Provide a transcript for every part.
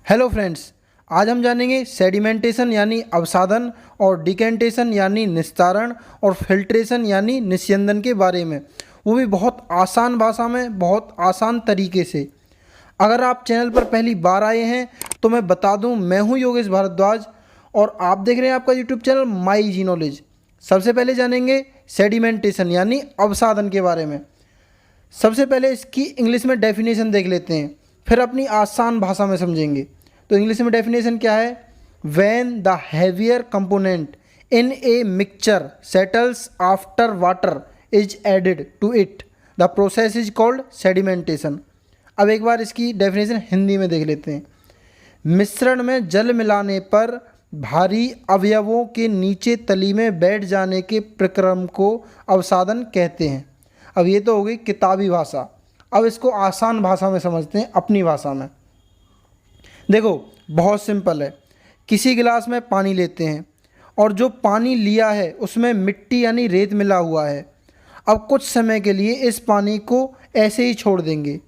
Hello friends, आज हम जानेंगे सेडिमेंटेशन यानी अवसादन और डिकेंटेशन यानी निस्तारण और फिल्ट्रेशन यानी निस्यंदन के बारे में, वो भी बहुत आसान भाषा में, बहुत आसान तरीके से। अगर आप चैनल पर पहली बार आए हैं तो मैं बता दूं, मैं हूं योगेश भारद्वाज और आप देख रहे हैं आपका YouTube channel my easy knowledge. सबसे पहले जानेंगे सेडिमेंटेशन यानी अवसादन के बारे में। सबसे पहले इसकी इंग्लिश में डेफिनेशन देख लेते हैं, फिर अपनी आसान भाषा में समझेंगे। तो इंग्लिश में डेफिनेशन क्या है? When the heavier component in a mixture settles after water is added to it the process is called sedimentation. अब एक बार इसकी डेफिनेशन हिंदी में देख लेते हैं। मिश्रण में जल मिलाने पर भारी अवयवों के नीचे तली में बैठ जाने के प्रक्रम को अवसादन कहते हैं। अब ये तो हो गई किताबी भाषा। अब इसको आसान भाषा में समझते हैं, अपनी भाषा में। देखो, बहुत सिंपल है। किसी गिलास में पानी लेते हैं और जो पानी लिया है उसमें मिट्टी यानी रेत मिला हुआ है। अब कुछ समय के लिए इस पानी को ऐसे ही छोड़ देंगे।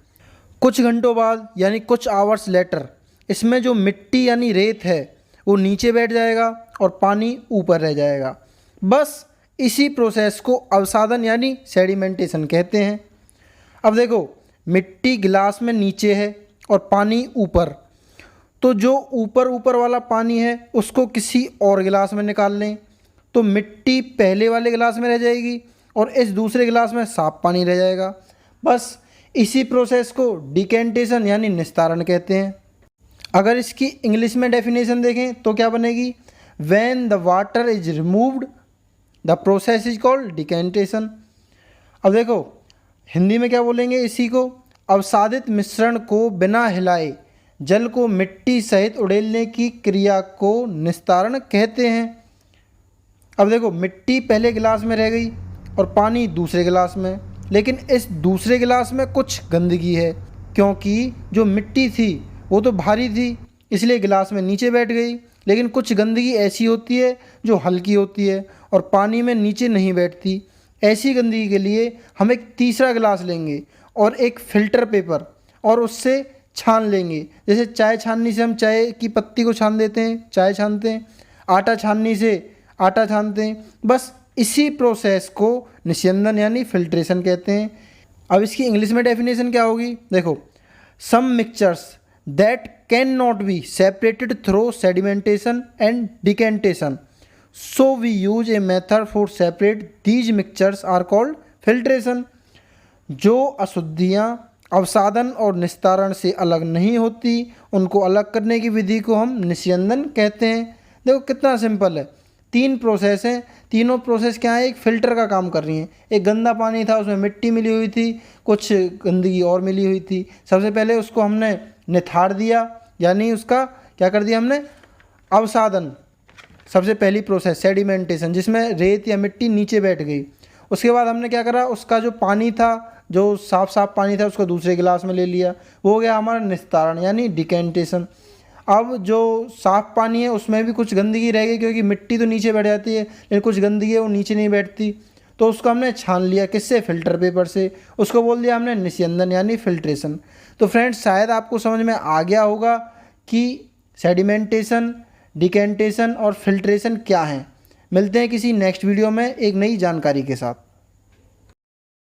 कुछ घंटों बाद यानी कुछ आवर्स लेटर इसमें जो मिट्टी यानी रेत है वो नीचे बैठ जाएगा और पानी ऊपर रह जाएगा। बस इसी प्रोसेस को अवसादन यानी सेडिमेंटेशन कहते हैं। अब देखो, मिट्टी गिलास में नीचे है और पानी ऊपर, तो जो ऊपर ऊपर वाला पानी है उसको किसी और गिलास में निकाल लें तो मिट्टी पहले वाले गिलास में रह जाएगी और इस दूसरे गिलास में साफ पानी रह जाएगा। बस इसी प्रोसेस को डिकेंटेशन यानी निस्तारण कहते हैं। अगर इसकी इंग्लिश में डेफिनेशन देखें तो क्या बनेगी? When the water is removed the process is called decantation. अब देखो, हिंदी में क्या बोलेंगे इसी को? अवसादित मिश्रण को बिना हिलाए जल को मिट्टी सहित उड़ेलने की क्रिया को निस्तारण कहते हैं। अब देखो, मिट्टी पहले गिलास में रह गई और पानी दूसरे गिलास में, लेकिन इस दूसरे गिलास में कुछ गंदगी है, क्योंकि जो मिट्टी थी वो तो भारी थी इसलिए गिलास में नीचे बैठ गई। लेकिन कुछ गंदगी ऐसी होती है जो हल्की होती है और पानी में नीचे नहीं बैठती। ऐसी गंदगी के लिए हम एक तीसरा गिलास लेंगे और एक फ़िल्टर पेपर और उससे छान लेंगे। जैसे चाय छाननी से हम चाय की पत्ती को छान देते हैं, चाय छानते हैं, आटा छाननी से आटा छानते हैं। बस इसी प्रोसेस को निस्यंदन यानी फिल्ट्रेशन कहते हैं। अब इसकी इंग्लिश में डेफिनेशन क्या होगी? देखो, some mixtures that can not be separated through sedimentation and decantation, so we use a method for separate these mixtures are called filtration. जो अशुद्धियाँ अवसादन और निस्तारण से अलग नहीं होती, उनको अलग करने की विधि को हम निस्यंदन कहते हैं। देखो कितना सिंपल है। 3 प्रोसेस हैं, तीनों प्रोसेस क्या है? एक फ़िल्टर का काम कर रही हैं। एक गंदा पानी था, उसमें मिट्टी मिली हुई थी, कुछ गंदगी और मिली हुई थी। सबसे पहले उसको हमने निथाड़ दिया, यानी उसका क्या कर दिया हमने? अवसादन। सबसे पहली प्रोसेस सेडिमेंटेशन, जिसमें रेत या मिट्टी नीचे बैठ गई। उसके बाद हमने क्या करा? उसका जो पानी था, जो साफ पानी था, उसको दूसरे गिलास में ले लिया। वो हो गया हमारा निस्तारण यानी डिकेंटेशन। अब जो साफ पानी है उसमें भी कुछ गंदगी रह गई, क्योंकि मिट्टी तो नीचे बैठ जाती है लेकिन कुछ गंदगी है वो नीचे नहीं बैठती, तो उसको हमने छान लिया। किससे? फ़िल्टर पेपर से। उसको बोल दिया हमने निस्यंदन यानी फिल्ट्रेशन। तो फ्रेंड्स, शायद आपको समझ में आ गया होगा कि सेडिमेंटेशन, डिकेंटेशन और फिल्ट्रेशन क्या हैं। मिलते हैं किसी नेक्स्ट वीडियो में एक नई जानकारी के साथ।